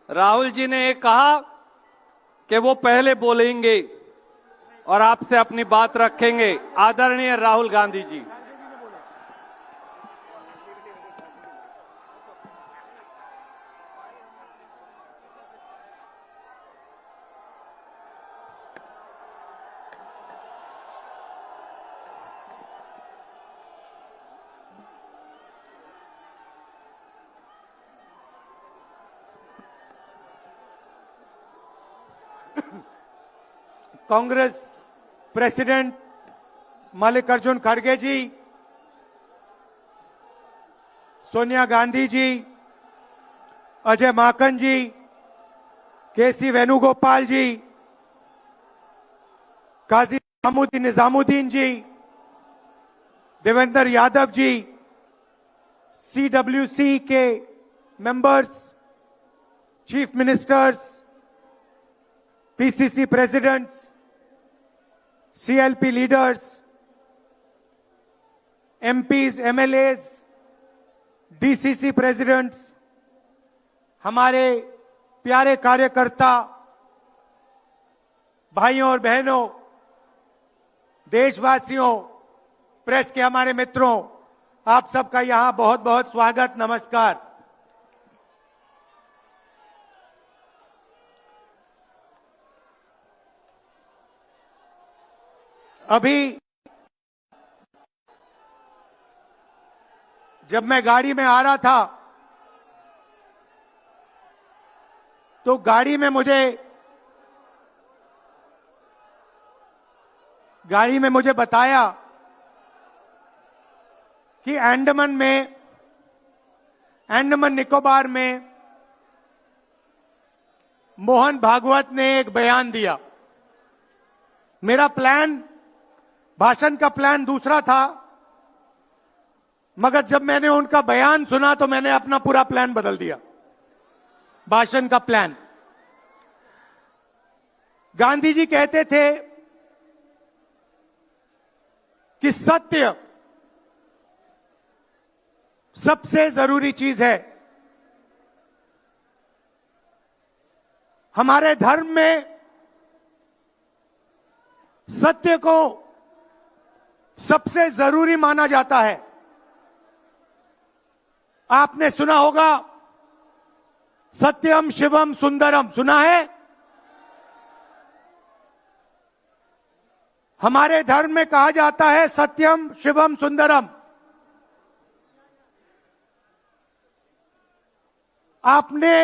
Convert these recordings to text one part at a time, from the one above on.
राहुल जी ने कहा कि वो पहले बोलेंगे और आपसे अपनी बात रखेंगे। आदरणीय राहुल गांधी जी। कांग्रेस प्रेसिडेंट मल्लिकार्जुन खड़गे जी, सोनिया गांधी जी, अजय माकन जी, केसी वेणुगोपाल जी, काजी निजामुद्दीन जी, देवेंद्र यादव जी, सीडब्ल्यूसी के members, chief ministers, PCC presidents, CLP leaders, MPs, MLAs, DCC presidents, हमारे प्यारे कार्यकर्ता भाइयों और बहनों, देशवासियों, प्रेस के हमारे मित्रों, आप सबका यहां बहुत बहुत स्वागत, नमस्कार। अभी जब मैं गाड़ी में आ रहा था तो गाड़ी में मुझे बताया कि अंडमान निकोबार में मोहन भागवत ने एक बयान दिया। मेरा भाषण का प्लान दूसरा था, मगर जब मैंने उनका बयान सुना तो मैंने अपना पूरा प्लान बदल दिया, भाषण का प्लान। गांधी जी कहते थे कि सत्य सबसे जरूरी चीज है। हमारे धर्म में सत्य को सबसे जरूरी माना जाता है। आपने सुना होगा सत्यम शिवम सुंदरम, सुना है? हमारे धर्म में कहा जाता है सत्यम शिवम सुंदरम। आपने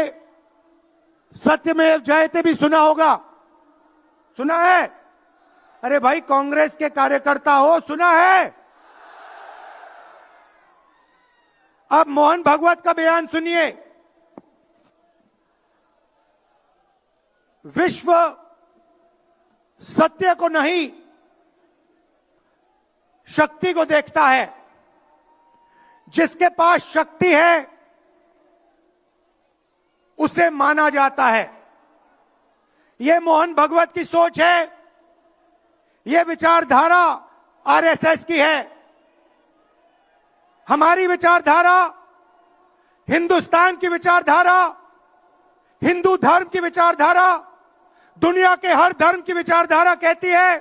सत्यमेव जयते भी सुना होगा, सुना है? अरे भाई, कांग्रेस के कार्यकर्ता हो, सुना है? अब मोहन भागवत का बयान सुनिए। विश्व सत्य को नहीं, शक्ति को देखता है। जिसके पास शक्ति है उसे माना जाता है। यह मोहन भागवत की सोच है, यह विचारधारा आरएसएस की है। हमारी विचारधारा, हिंदुस्तान की विचारधारा, हिंदू धर्म की विचारधारा, दुनिया के हर धर्म की विचारधारा कहती है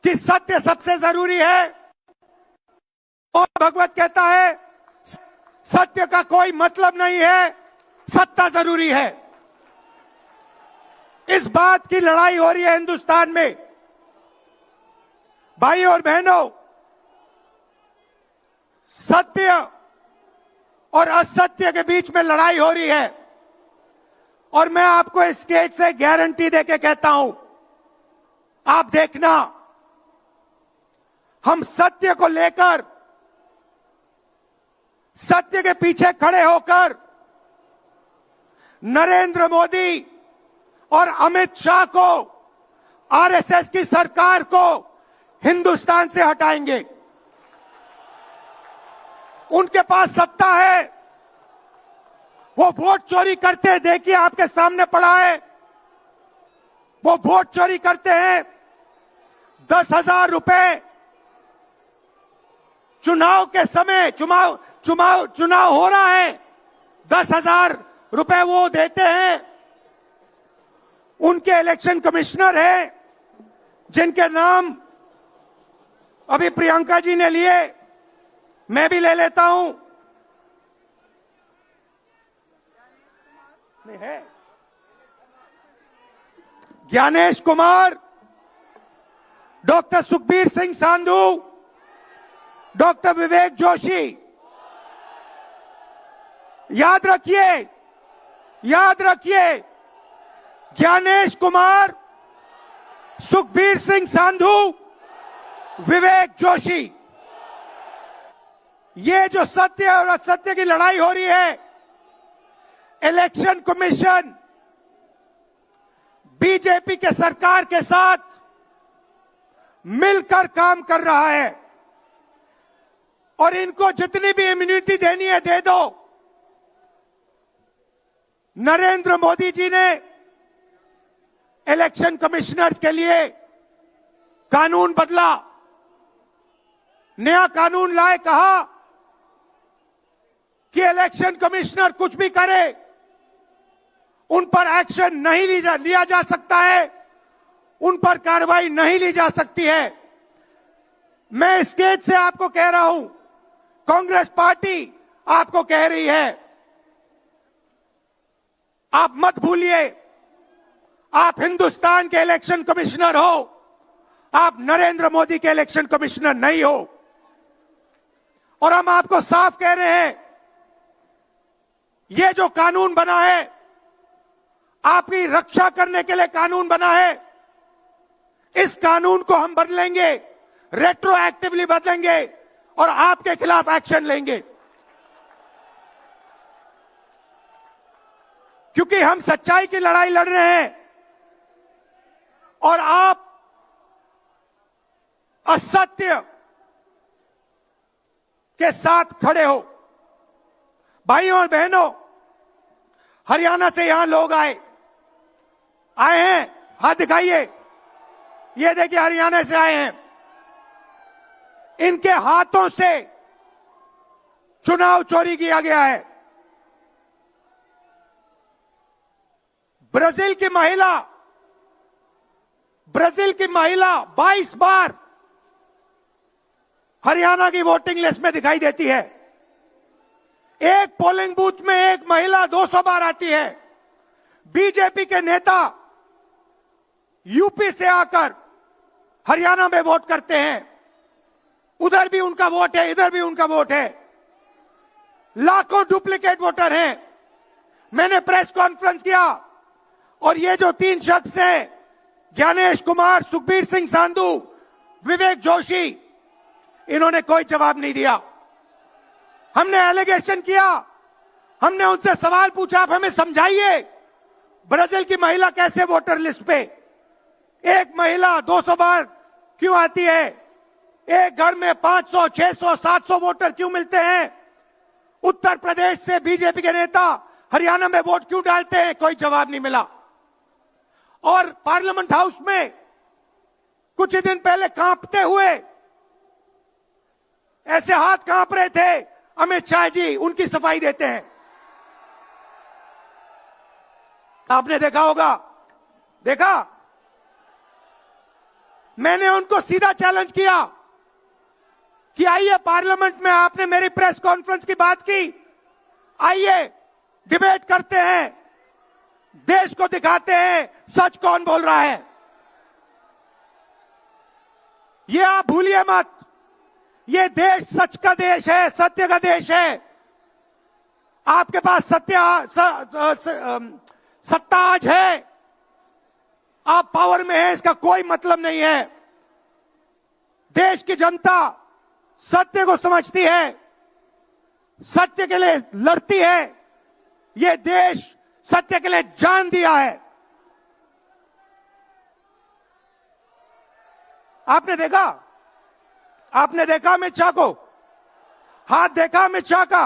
कि सत्य सबसे जरूरी है। और भगवत कहता है सत्य का कोई मतलब नहीं है, सत्ता जरूरी है। इस बात की लड़ाई हो रही है हिंदुस्तान में। भाई और बहनों, सत्य और असत्य के बीच में लड़ाई हो रही है। और मैं आपको इस स्टेज से गारंटी देके कहता हूं, आप देखना, हम सत्य को लेकर, सत्य के पीछे खड़े होकर नरेंद्र मोदी और अमित शाह को, आरएसएस की सरकार को हिंदुस्तान से हटाएंगे। उनके पास सत्ता है, वो वोट चोरी करते हैं, देखिए आपके सामने पड़ा है। वो वोट चोरी करते हैं। 10,000 रुपए चुनाव के समय, चुनाव हो रहा है, 10,000 रुपए वो देते हैं। उनके इलेक्शन कमिश्नर हैं जिनके नाम अभी प्रियंका जी ने लिए, मैं भी ले लेता हूं। नहीं है ज्ञानेश कुमार, डॉक्टर सुखबीर सिंह सांधू, डॉक्टर विवेक जोशी। याद रखिए, याद रखिए, ज्ञानेश कुमार, सुखबीर सिंह सांधू, विवेक जोशी। ये जो सत्य और असत्य की लड़ाई हो रही है, इलेक्शन कमीशन बीजेपी के सरकार के साथ मिलकर काम कर रहा है और इनको जितनी भी इम्यूनिटी देनी है दे दो। नरेंद्र मोदी जी ने इलेक्शन कमिश्नर्स के लिए कानून बदला, नया कानून लाए, कहा कि इलेक्शन कमिश्नर कुछ भी करे उन पर एक्शन नहीं लिया जा सकता है, उन पर कार्रवाई नहीं ली जा सकती है। मैं स्टेज से आपको कह रहा हूं, कांग्रेस पार्टी आपको कह रही है, आप मत भूलिए, आप हिंदुस्तान के इलेक्शन कमिश्नर हो, आप नरेंद्र मोदी के इलेक्शन कमिश्नर नहीं हो। और हम आपको साफ कह रहे हैं, ये जो कानून बना है, आपकी रक्षा करने के लिए कानून बना है। इस कानून को हम बदलेंगे, रेट्रोएक्टिवली बदलेंगे और आपके खिलाफ एक्शन लेंगे, क्योंकि हम सच्चाई की लड़ाई लड़ रहे हैं और आप असत्य के साथ खड़े हो। भाइयों और बहनों, हरियाणा से यहां लोग आए हैं, हाथ दिखाइए। ये देखिए, हरियाणा से आए हैं। इनके हाथों से चुनाव चोरी किया गया है। ब्राजील की महिला 22 बार हरियाणा की वोटिंग लिस्ट में दिखाई देती है। एक पोलिंग बूथ में एक महिला 200 बार आती है। बीजेपी के नेता यूपी से आकर हरियाणा में वोट करते हैं, उधर भी उनका वोट है, इधर भी उनका वोट है। लाखों डुप्लीकेट वोटर हैं। मैंने प्रेस कॉन्फ्रेंस किया और ये जो 3 शख्स हैं, ज्ञानेश कुमार, सुखबीर सिंह सांधू, विवेक जोशी, इन्होंने कोई जवाब नहीं दिया। हमने एलिगेशन किया, हमने उनसे सवाल पूछा, आप हमें समझाइए, ब्राजील की महिला कैसे वोटर लिस्ट पे, एक महिला 200 बार क्यों आती है, एक घर में 500, 600, 700 वोटर क्यों मिलते हैं, उत्तर प्रदेश से बीजेपी के नेता हरियाणा में वोट क्यों डालते हैं, कोई जवाब नहीं मिला। और पार्लियामेंट हाउस में कुछ ही दिन पहले कांपते हुए, ऐसे हाथ कांप रहे थे, अमित शाह जी उनकी सफाई देते हैं। आपने देखा होगा, देखा, मैंने उनको सीधा चैलेंज किया कि आइए पार्लियामेंट में, आपने मेरी प्रेस कॉन्फ्रेंस की बात की, आइए डिबेट करते हैं, देश को दिखाते हैं सच कौन बोल रहा है। ये आप भूलिए मत, ये देश सच का देश है, सत्य का देश है। आपके पास सत्ता आज है, आप पावर में हैं, इसका कोई मतलब नहीं है। देश की जनता सत्य को समझती है, सत्य के लिए लड़ती है। ये देश सत्य के लिए जान दिया है। आपने देखा अमित शाह को, हाथ देखा अमित शाह का,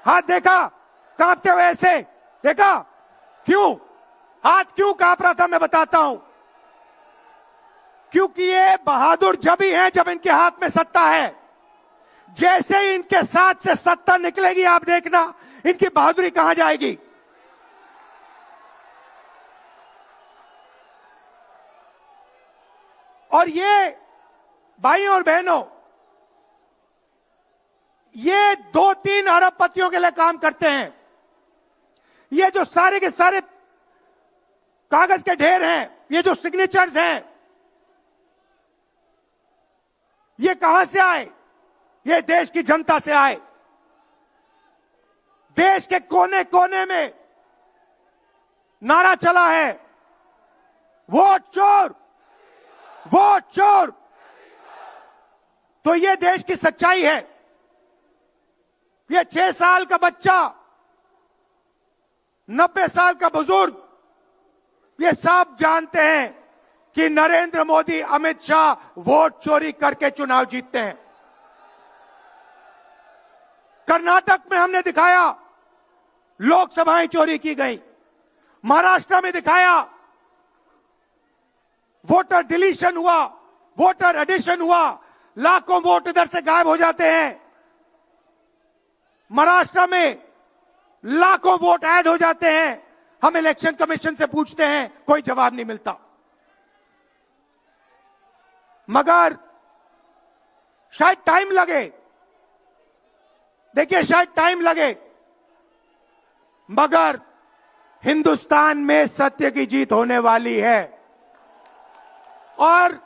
हाथ देखा कांपते हुए ऐसे देखा, क्यों हाथ क्यों कांप रहा था, मैं बताता हूं। क्योंकि ये बहादुर जब ही हैं जब इनके हाथ में सत्ता है। जैसे ही इनके साथ से सत्ता निकलेगी, आप देखना इनकी बहादुरी कहां जाएगी? और ये भाइयों और बहनों, ये 2-3 अरबपतियों के लिए काम करते हैं। ये जो सारे के सारे कागज के ढेर हैं, ये जो सिग्नेचर्स हैं, ये कहां से आए? ये देश की जनता से आए। देश के कोने कोने में नारा चला है, वोट चोर, वोट चोर। तो ये देश की सच्चाई है। ये 6 साल का बच्चा, 90 साल का बुजुर्ग, ये सब जानते हैं कि नरेंद्र मोदी, अमित शाह वोट चोरी करके चुनाव जीतते हैं। कर्नाटक में हमने दिखाया लोकसभाएं चोरी की गई। महाराष्ट्र में दिखाया वोटर डिलीशन हुआ, वोटर एडिशन हुआ, लाखों वोट इधर से गायब हो जाते हैं। महाराष्ट्र में लाखों वोट ऐड हो जाते हैं। हम इलेक्शन कमीशन से पूछते हैं, कोई जवाब नहीं मिलता। मगर शायद टाइम लगे, देखिए शायद टाइम लगे, मगर हिंदुस्तान में सत्य की जीत होने वाली है। और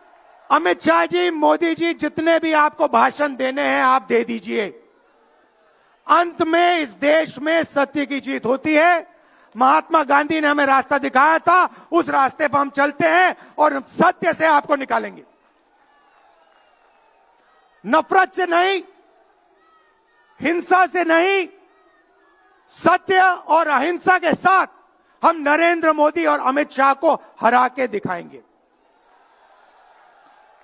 अमित शाह जी, मोदी जी, जितने भी आपको भाषण देने हैं आप दे दीजिए। अंत में इस देश में सत्य की जीत होती है। महात्मा गांधी ने हमें रास्ता दिखाया था, उस रास्ते पर हम चलते हैं और सत्य से आपको निकालेंगे। नफरत से नहीं, हिंसा से नहीं, सत्य और अहिंसा के साथ हम नरेंद्र मोदी और अमित शाह को हरा के दिखाएंगे।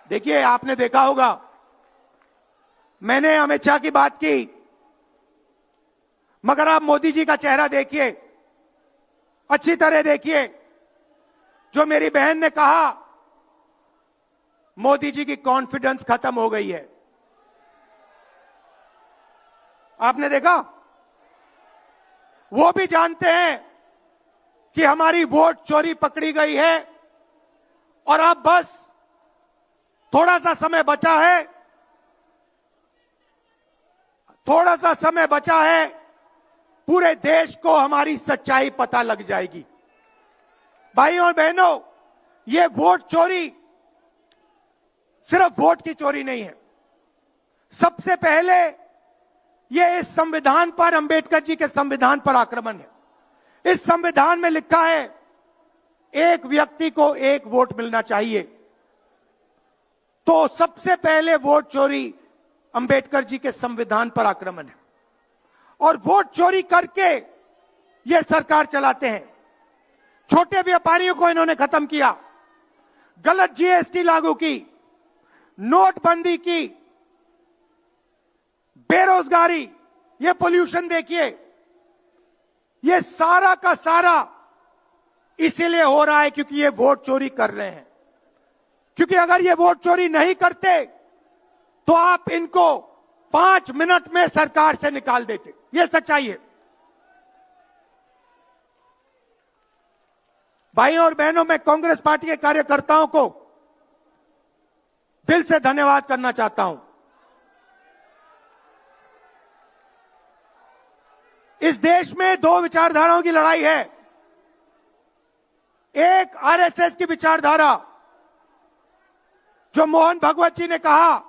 देखिए, आपने देखा होगा, मैंने अमित शाह की बात की, मगर आप मोदी जी का चेहरा देखिए, अच्छी तरह देखिए। जो मेरी बहन ने कहा, मोदी जी की कॉन्फिडेंस खत्म हो गई है। आपने देखा? वो भी जानते हैं कि हमारी वोट चोरी पकड़ी गई है और अब बस थोड़ा सा समय बचा है, थोड़ा सा समय बचा है, पूरे देश को हमारी सच्चाई पता लग जाएगी। भाइयों और बहनों, ये वोट चोरी सिर्फ वोट की चोरी नहीं है। सबसे पहले ये इस संविधान पर, अंबेडकर जी के संविधान पर आक्रमण है। इस संविधान में लिखा है एक व्यक्ति को एक वोट मिलना चाहिए। तो सबसे पहले वोट चोरी अंबेडकर जी के संविधान पर आक्रमण है। और वोट चोरी करके ये सरकार चलाते हैं। छोटे व्यापारियों को इन्होंने खत्म किया, गलत जीएसटी लागू की, नोटबंदी की, बेरोजगारी, ये पोल्यूशन देखिए, ये सारा का सारा इसीलिए हो रहा है क्योंकि ये वोट चोरी कर रहे हैं। क्योंकि अगर ये वोट चोरी नहीं करते तो आप इनको 5 मिनट में सरकार से निकाल देते। ये सच्चाई है। भाइयों और बहनों, मैं कांग्रेस पार्टी के कार्यकर्ताओं को दिल से धन्यवाद करना चाहता हूं। इस देश में 2 विचारधाराओं की लड़ाई है। एक आरएसएस की विचारधारा, जो मोहन भगवत जी ने कहा,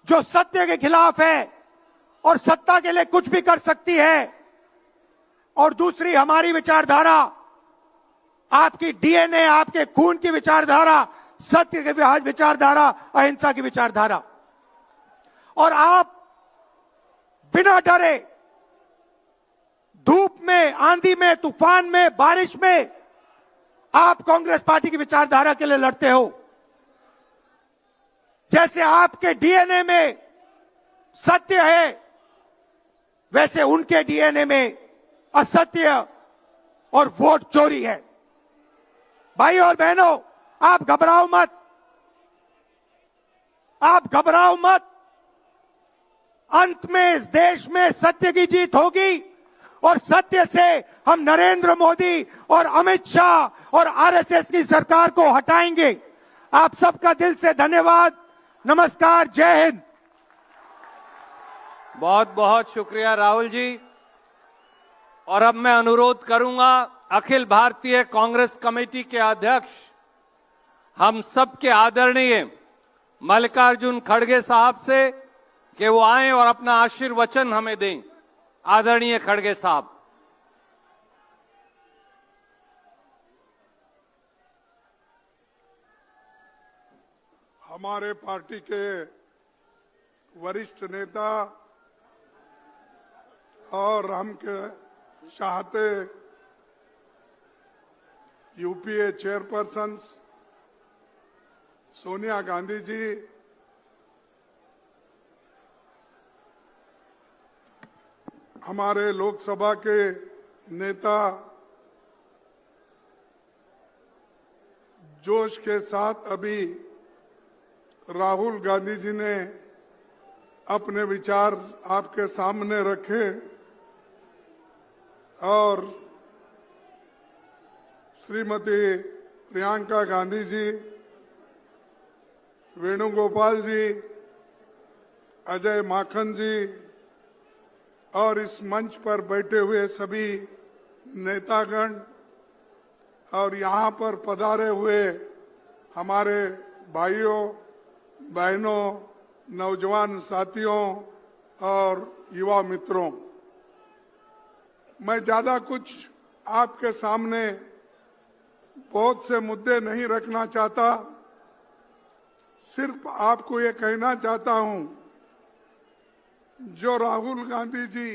जो सत्य के खिलाफ है और सत्ता के लिए कुछ भी कर सकती है। और दूसरी हमारी विचारधारा, आपकी डीएनए, आपके खून की विचारधारा, सत्य की विचारधारा, अहिंसा की विचारधारा। और आप बिना डरे, धूप में, आंधी में, तूफान में, बारिश में, आप कांग्रेस पार्टी की विचारधारा के लिए लड़ते हो। जैसे आपके डीएनए में सत्य है, वैसे उनके डीएनए में असत्य और वोट चोरी है। भाई और बहनों, आप घबराओ मत, आप घबराओ मत। अंत में इस देश में सत्य की जीत होगी और सत्य से हम नरेंद्र मोदी और अमित शाह और आरएसएस की सरकार को हटाएंगे। आप सबका दिल से धन्यवाद। नमस्कार, जय हिंद। बहुत बहुत शुक्रिया राहुल जी। और अब मैं अनुरोध करूंगा अखिल भारतीय कांग्रेस कमेटी के अध्यक्ष, हम सबके आदरणीय मल्लिकार्जुन खड़गे साहब से कि वो आए और अपना आशीर्वचन हमें दें। आदरणीय खड़गे साहब। हमारे पार्टी के वरिष्ठ नेता और हम के चाहते यूपीए चेयरपर्सन सोनिया गांधी जी, हमारे लोकसभा के नेता जोश के साथ अभी राहुल गांधी जी ने अपने विचार आपके सामने रखे और श्रीमती प्रियंका गांधी जी, वेणुगोपाल जी, अजय माखन जी और इस मंच पर बैठे हुए सभी नेतागण और यहाँ पर पधारे हुए हमारे भाइयों बहनों, नौजवान साथियों और युवा मित्रों, मैं ज्यादा कुछ आपके सामने बहुत से मुद्दे नहीं रखना चाहता। सिर्फ आपको ये कहना चाहता हूं, जो राहुल गांधी जी